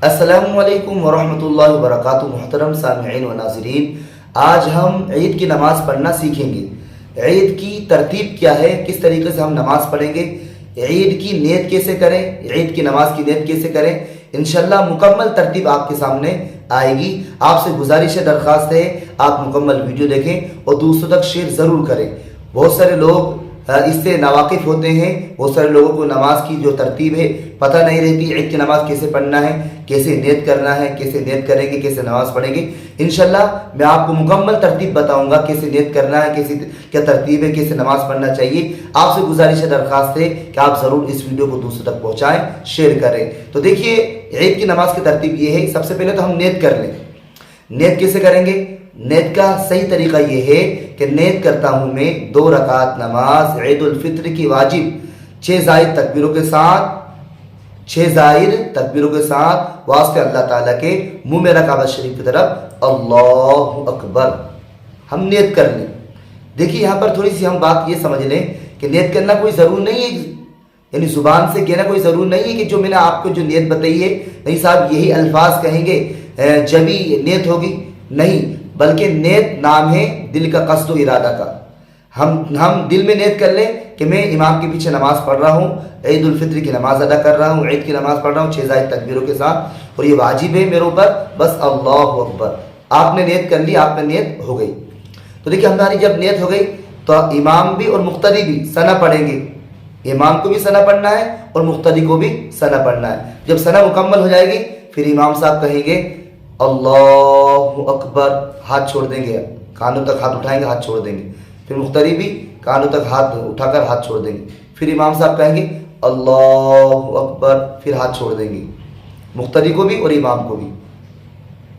السلام علیکم ورحمۃ اللہ وبرکاتہ۔ محترم سامعین و ناظرین، آج ہم عید کی نماز پڑھنا سیکھیں گے۔ عید کی ترتیب کیا ہے، کس طریقے سے ہم نماز پڑھیں گے، عید کی نیت کیسے کریں، عید کی نماز کی نیت کیسے کریں، انشاءاللہ مکمل ترتیب آپ کے سامنے آئے گی۔ آپ سے گزارش ہے، درخواست ہے، آپ مکمل ویڈیو دیکھیں اور دوسروں تک شیئر ضرور کریں۔ بہت سارے لوگ اس سے ناواقف ہوتے ہیں، بہت سارے لوگوں کو نماز کی جو ترتیب ہے پتہ نہیں رہتی، عید کی نماز کیسے پڑھنا ہے، کیسے نیت کرنا ہے، کیسے نیت کریں گے، کیسے نماز پڑھیں گے۔ انشاءاللہ میں آپ کو مکمل ترتیب بتاؤں گا، کیسے نیت کرنا ہے، کیسے کیا ترتیب ہے، کیسے نماز پڑھنا چاہیے۔ آپ سے گزارش ہے، درخواست ہے کہ آپ ضرور اس ویڈیو کو دوسروں تک پہنچائیں، شیئر کریں۔ تو دیکھیے، عید کی نماز کی ترتیب یہ ہے، سب سے پہلے تو ہم نیت کر لیں۔ نیت کیسے کریں گے؟ نیت کا صحیح طریقہ یہ ہے کہ نیت کرتا ہوں میں 2 رکعت نماز عید الفطر کی واجب 6 زائد تکبیروں کے ساتھ واسطے اللہ تعالیٰ کے منہ میں کعبہ شریف کی طرف اللہ اکبر ہم نیت کر لیں۔ دیکھیے یہاں پر تھوڑی سی ہم بات یہ سمجھ لیں کہ نیت کرنا کوئی ضرور نہیں ہے، یعنی زبان سے کہنا کوئی ضرور نہیں ہے کہ جو میں نے آپ کو جو نیت بتائی ہے، نہیں صاحب یہی الفاظ کہیں گے جبھی نیت ہوگی، نہیں، بلکہ نیت نام ہے دل کا قصد و ارادہ کا۔ ہم دل میں نیت کر لیں کہ میں امام کے پیچھے نماز پڑھ رہا ہوں، عید الفطر کی نماز ادا کر رہا ہوں، عید کی نماز پڑھ رہا ہوں 6 زائد تکبیروں کے ساتھ، اور یہ واجب ہے میرے اوپر، بس اللہ اکبر۔ آپ نے نیت کر لی، آپ نے نیت ہو گئی۔ تو دیکھیے ہماری جب نیت ہو گئی تو امام بھی اور مقتدی بھی ثنا پڑھیں گے۔ امام کو بھی ثنا پڑھنا ہے اور مقتدی کو بھی ثنا پڑھنا ہے۔ جب ثنا مکمل ہو جائے گی پھر امام صاحب کہیں گے اللہ اکبر، ہاتھ چھوڑ دیں گے، کانوں تک ہاتھ اٹھائیں گے، ہاتھ چھوڑ دیں گے۔ پھر مقتدی بھی کانوں تک ہاتھ اٹھا کر ہاتھ چھوڑ دیں گے۔ پھر امام صاحب کہیں گے اللہ اکبر، پھر ہاتھ چھوڑ دیں گے، مقتدی کو بھی اور امام کو بھی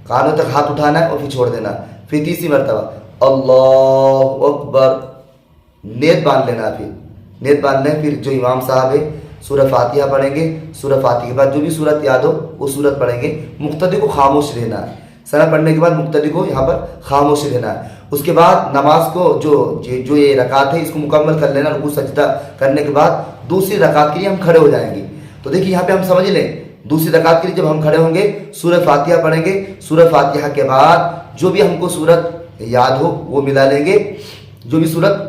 کانوں تک ہاتھ اٹھانا ہے اور پھر چھوڑ دینا۔ پھر تیسری مرتبہ اللہ اکبر، نیت باندھ لینا۔ پھر نیت باندھ لیں، پھر جو امام صاحب ہے سورہ فاتحہ پڑھیں گے، سورہ فاتحہ کے بعد جو بھی سورت یاد ہو وہ سورت پڑھیں گے۔ مقتدی کو خاموش رہنا ہے، ثنا پڑھنے کے بعد مقتدی کو یہاں پر خاموش رہنا ہے۔ اس کے بعد نماز کو جو یہ رکعت ہے اس کو مکمل کر لینا۔ رکوع سجدہ کرنے کے بعد دوسری رکعت کے لیے ہم کھڑے ہو جائیں گے۔ تو دیکھیے یہاں پہ ہم سمجھ لیں، دوسری رکعت کے لیے جب ہم کھڑے ہوں گے سورہ فاتحہ پڑھیں گے، سورہ فاتحہ کے بعد جو بھی ہم کو سورت یاد ہو وہ ملا لیں گے، جو بھی سورت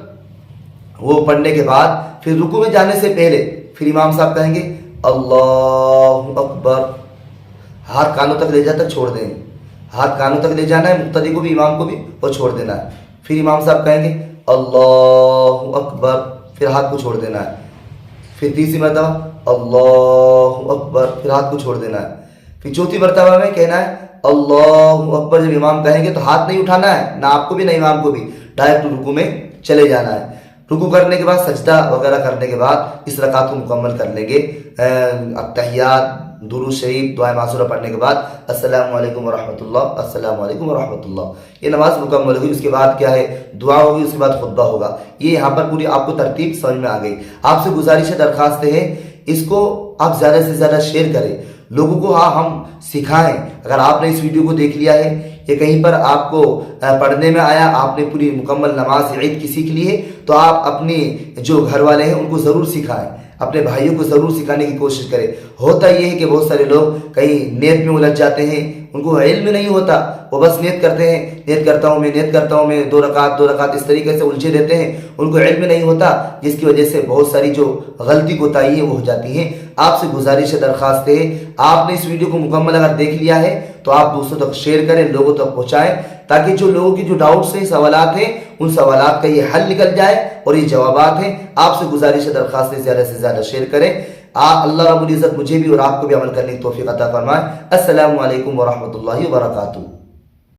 وہ پڑھنے کے بعد پھر رکوع میں جانے سے پہلے پھر امام صاحب کہیں گے اللہ اکبر، ہاتھ کانوں تک لے جا کر چھوڑ دیں گے، ہاتھ کانوں تک لے جانا ہے، مقتدی کو بھی امام کو بھی، اور چھوڑ دینا ہے۔ پھر امام صاحب کہیں گے اللہ اکبر، پھر ہاتھ کو چھوڑ دینا ہے۔ پھر تیسری مرتبہ اللہ اکبر، پھر ہاتھ کو چھوڑ دینا ہے۔ پھر چوتھی مرتبہ میں کہنا ہے اللہ اکبر، جب امام کہیں گے تو ہاتھ نہیں اٹھانا ہے، نہ آپ کو بھی نہ امام کو بھی، ڈائریکٹ رکوع میں چلے جانا ہے۔ رکوع کرنے کے بعد سجدہ وغیرہ کرنے کے بعد اس رکعت کو مکمل کر لیں گے۔ تحیات، درود شریف، دعائے معصورہ پڑھنے کے بعد السلام علیکم ورحمۃ اللہ، السلام علیکم ورحمۃ اللہ، یہ نماز مکمل ہوگی۔ اس کے بعد کیا ہے، دعا ہوگی، اس کے بعد خطبہ ہوگا۔ یہ یہاں پر پوری آپ کو ترتیب سمجھ میں آ گئی۔ آپ سے گزارش ہے، درخواست ہے، اس کو آپ زیادہ سے زیادہ شیئر کریں، لوگوں کو ہم سکھائیں۔ اگر آپ نے اس ویڈیو کو دیکھ لیا ہے یا کہیں پر آپ کو پڑھنے میں آیا، آپ نے پوری مکمل نماز عید کی سیکھ لی ہے، تو آپ اپنے جو گھر والے ہیں ان کو ضرور سکھائیں، اپنے بھائیوں کو ضرور سکھانے کی کوشش کریں۔ ہوتا یہ ہے کہ بہت سارے لوگ کہیں نیت میں الجھ جاتے ہیں، ان کو علم نہیں ہوتا، وہ بس نیت کرتے ہیں، نیت کرتا ہوں میں 2 رکعت اس طریقے سے الجھے رہتے ہیں، ان کو علم نہیں ہوتا، جس کی وجہ سے بہت ساری جو غلطی کوتاہی ہے وہ ہو جاتی ہیں۔ آپ سے گزارش ہے، درخواست ہے، آپ نے اس ویڈیو کو مکمل اگر دیکھ لیا ہے تو آپ دوسروں تک شیئر کریں، لوگوں تک پہنچائیں، تاکہ جو لوگوں کی جو ڈاؤٹس ہیں، سوالات ہیں، ان سوالات کا یہ حل نکل جائے اور یہ جوابات ہیں۔ آپ سے گزارش ہے، درخواست ہے، زیادہ سے زیادہ شیئر کریں۔ اللہ رب العزت مجھے بھی اور آپ کو بھی عمل کرنے کی توفیق عطا فرمائے۔ السلام علیکم ورحمۃ اللہ وبرکاتہ۔